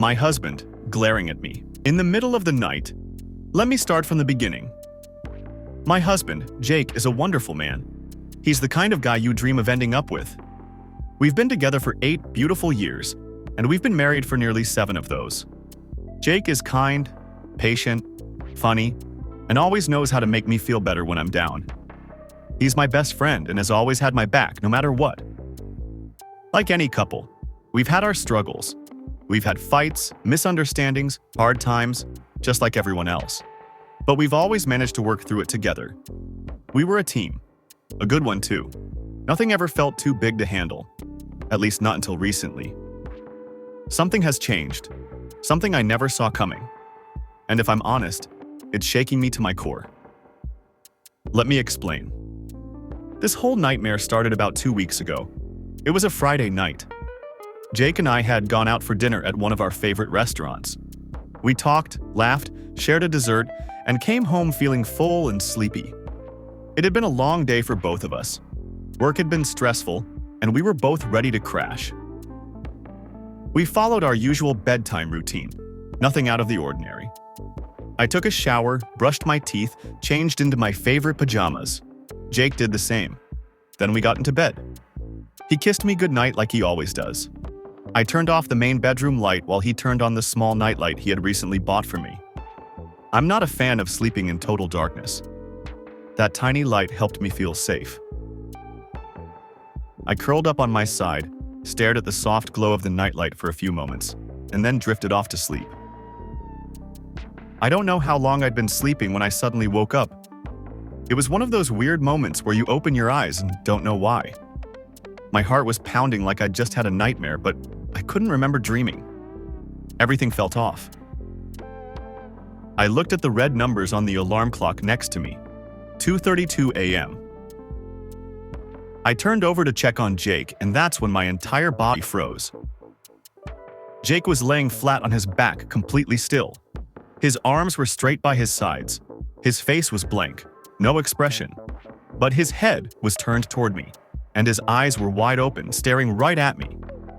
My husband, glaring at me. In the middle of the night. Let me start from the beginning. My husband, Jake, is a wonderful man. He's the kind of guy you dream of ending up with. We've been together for 8 beautiful years, and we've been married for nearly 7 of those. Jake is kind, patient, funny, and always knows how to make me feel better when I'm down. He's my best friend and has always had my back no matter what. Like any couple, we've had our struggles. We've had fights, misunderstandings, hard times, just like everyone else. But we've always managed to work through it together. We were a team. A good one too. Nothing ever felt too big to handle. At least not until recently. Something has changed. Something I never saw coming. And if I'm honest, it's shaking me to my core. Let me explain. This whole nightmare started about 2 weeks ago. It was a Friday night. Jake and I had gone out for dinner at one of our favorite restaurants. We talked, laughed, shared a dessert, and came home feeling full and sleepy. It had been a long day for both of us. Work had been stressful, and we were both ready to crash. We followed our usual bedtime routine, nothing out of the ordinary. I took a shower, brushed my teeth, changed into my favorite pajamas. Jake did the same. Then we got into bed. He kissed me goodnight like he always does. I turned off the main bedroom light while he turned on the small nightlight he had recently bought for me. I'm not a fan of sleeping in total darkness. That tiny light helped me feel safe. I curled up on my side, stared at the soft glow of the nightlight for a few moments, and then drifted off to sleep. I don't know how long I'd been sleeping when I suddenly woke up. It was one of those weird moments where you open your eyes and don't know why. My heart was pounding like I'd just had a nightmare, but I couldn't remember dreaming. Everything felt off. I looked at the red numbers on the alarm clock next to me. 2:32 a.m. I turned over to check on Jake, and that's when my entire body froze. Jake was laying flat on his back, completely still. His arms were straight by his sides. His face was blank, no expression. But his head was turned toward me, and his eyes were wide open, staring right at me.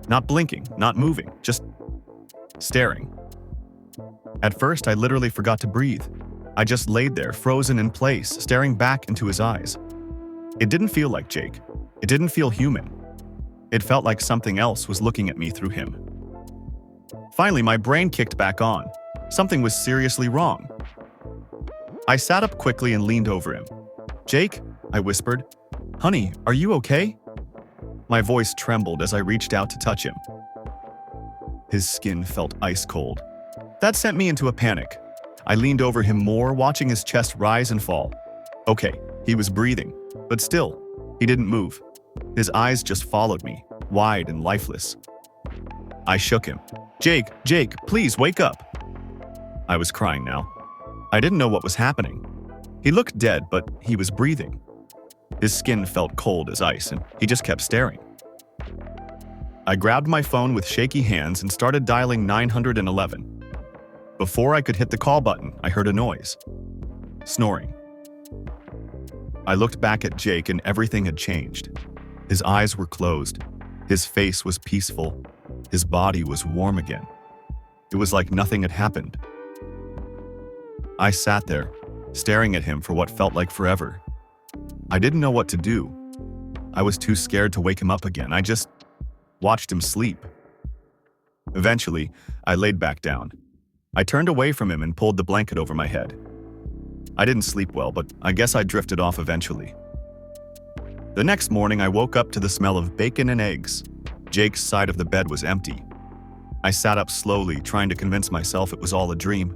Not blinking, not moving, just staring. At first, I literally forgot to breathe. I just laid there, frozen in place, staring back into his eyes. It didn't feel like Jake. It didn't feel human. It felt like something else was looking at me through him. Finally, my brain kicked back on. Something was seriously wrong. I sat up quickly and leaned over him. "Jake," I whispered. "Honey, are you okay?" My voice trembled as I reached out to touch him. His skin felt ice cold. That sent me into a panic. I leaned over him more, watching his chest rise and fall. Okay, he was breathing, but still, he didn't move. His eyes just followed me, wide and lifeless. I shook him. Jake, please wake up." I was crying now. I didn't know what was happening. He looked dead, but he was breathing. His skin felt cold as ice, and he just kept staring. I grabbed my phone with shaky hands and started dialing 911. Before I could hit the call button, I heard a noise. Snoring. I looked back at Jake and everything had changed. His eyes were closed. His face was peaceful. His body was warm again. It was like nothing had happened. I sat there, staring at him for what felt like forever. I didn't know what to do. I was too scared to wake him up again. I just watched him sleep. Eventually, I laid back down. I turned away from him and pulled the blanket over my head. I didn't sleep well, but I guess I drifted off eventually. The next morning, I woke up to the smell of bacon and eggs. Jake's side of the bed was empty. I sat up slowly, trying to convince myself it was all a dream.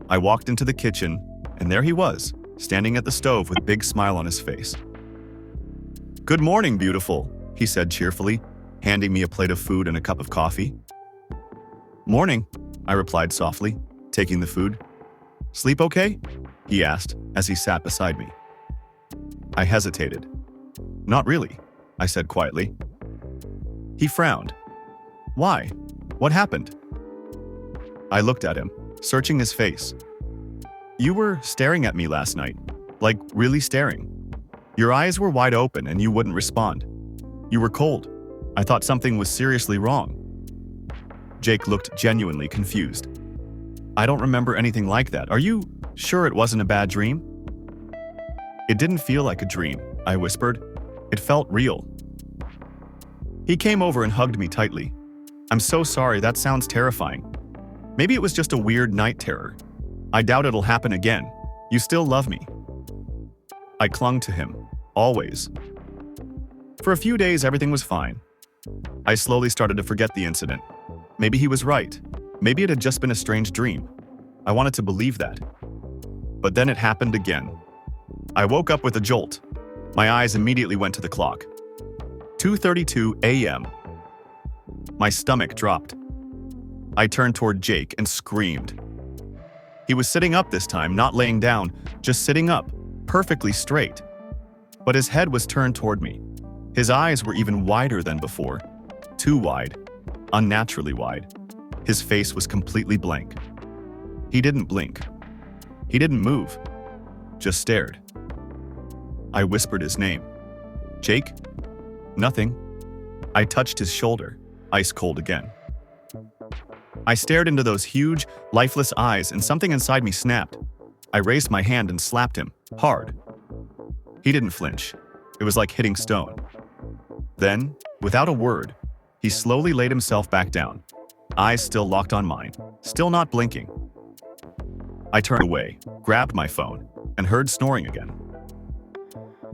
I walked into the kitchen, and there he was, standing at the stove with a big smile on his face. "Good morning, beautiful," he said cheerfully, handing me a plate of food and a cup of coffee. "Morning," I replied softly, taking the food. "Sleep okay?" he asked as he sat beside me. I hesitated. "Not really," I said quietly. He frowned. "Why? What happened?" I looked at him, searching his face. "You were staring at me last night, like really staring. Your eyes were wide open and you wouldn't respond. You were cold. I thought something was seriously wrong." Jake looked genuinely confused. I don't remember anything like that. Are you sure it wasn't a bad dream? It didn't feel like a dream, I whispered. It felt real. He came over and hugged me tightly. I'm so sorry, that sounds terrifying. Maybe it was just a weird night terror. I doubt it'll happen again. You still love me. I clung to him, always. For a few days, everything was fine. I slowly started to forget the incident. Maybe he was right. Maybe it had just been a strange dream. I wanted to believe that. But then it happened again. I woke up with a jolt. My eyes immediately went to the clock. 2:32 a.m. My stomach dropped. I turned toward Jake and screamed. He was sitting up this time, not laying down, just sitting up, perfectly straight. But his head was turned toward me. His eyes were even wider than before. Too wide. Unnaturally wide. His face was completely blank. He didn't blink. He didn't move. Just stared. I whispered his name. Jake? Nothing. I touched his shoulder, ice cold again. I stared into those huge, lifeless eyes and something inside me snapped. I raised my hand and slapped him, hard. He didn't flinch. It was like hitting stone. Then, without a word, he slowly laid himself back down, eyes still locked on mine, still not blinking. I turned away, grabbed my phone, and heard snoring again.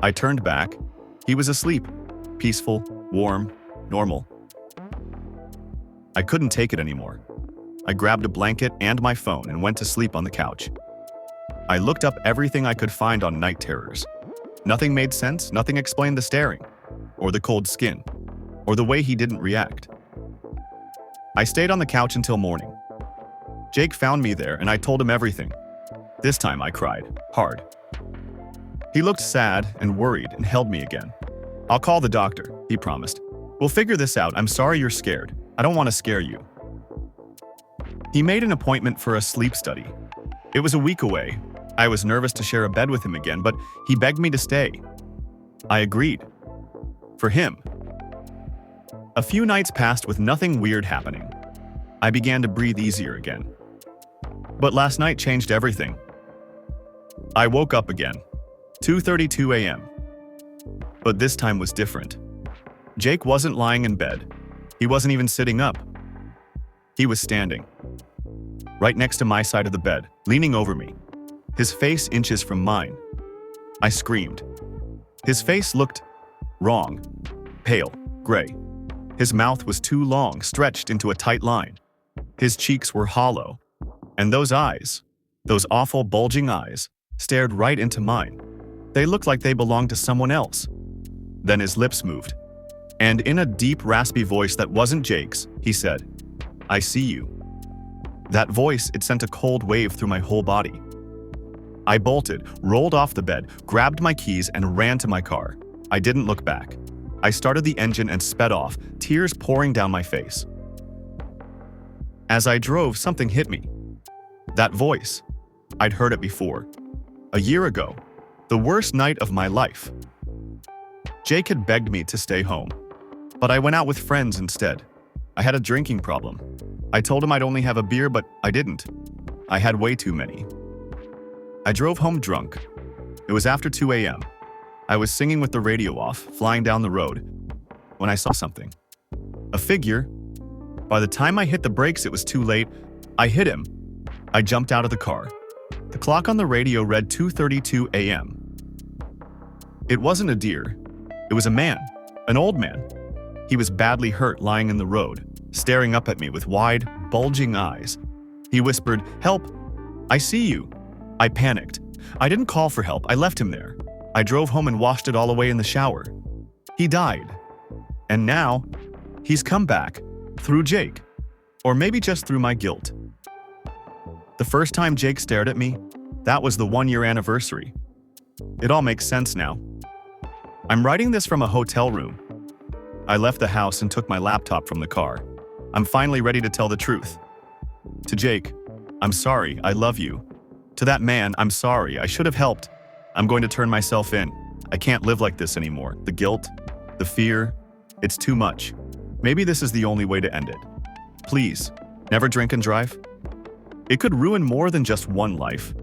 I turned back. He was asleep, peaceful, warm, normal. I couldn't take it anymore. I grabbed a blanket and my phone and went to sleep on the couch. I looked up everything I could find on night terrors. Nothing made sense, nothing explained the staring, or the cold skin, or the way he didn't react. I stayed on the couch until morning. Jake found me there and I told him everything. This time I cried, hard. He looked sad and worried and held me again. I'll call the doctor, he promised. We'll figure this out. I'm sorry you're scared. I don't want to scare you. He made an appointment for a sleep study. It was a week away. I was nervous to share a bed with him again, but he begged me to stay. I agreed. For him. A few nights passed with nothing weird happening. I began to breathe easier again. But last night changed everything. I woke up again. 2:32 a.m. But this time was different. Jake wasn't lying in bed. He wasn't even sitting up. He was standing. Right next to my side of the bed, leaning over me. His face inches from mine. I screamed. His face looked wrong. Pale, gray. His mouth was too long, stretched into a tight line. His cheeks were hollow. And those eyes, those awful bulging eyes, stared right into mine. They looked like they belonged to someone else. Then his lips moved. And in a deep, raspy voice that wasn't Jake's, he said, I see you. That voice, it sent a cold wave through my whole body. I bolted, rolled off the bed, grabbed my keys, and ran to my car. I didn't look back. I started the engine and sped off, tears pouring down my face. As I drove, something hit me. That voice. I'd heard it before. A year ago. The worst night of my life. Jake had begged me to stay home. But I went out with friends instead. I had a drinking problem. I told him I'd only have a beer, but I didn't. I had way too many. I drove home drunk. It was after 2 a.m. I was singing with the radio off, flying down the road, when I saw something. A figure. By the time I hit the brakes, it was too late. I hit him. I jumped out of the car. The clock on the radio read 2:32 a.m. It wasn't a deer. It was a man, an old man. He was badly hurt, lying in the road, staring up at me with wide, bulging eyes. He whispered, "Help! I see you." I panicked. I didn't call for help. I left him there. I drove home and washed it all away in the shower. He died. And now, he's come back, through Jake. Or maybe just through my guilt. The first time Jake stared at me, that was the 1-year anniversary. It all makes sense now. I'm writing this from a hotel room. I left the house and took my laptop from the car. I'm finally ready to tell the truth. To Jake, I'm sorry, I love you. To that man, I'm sorry, I should have helped. I'm going to turn myself in. I can't live like this anymore. The guilt, the fear, it's too much. Maybe this is the only way to end it. Please, never drink and drive. It could ruin more than just one life.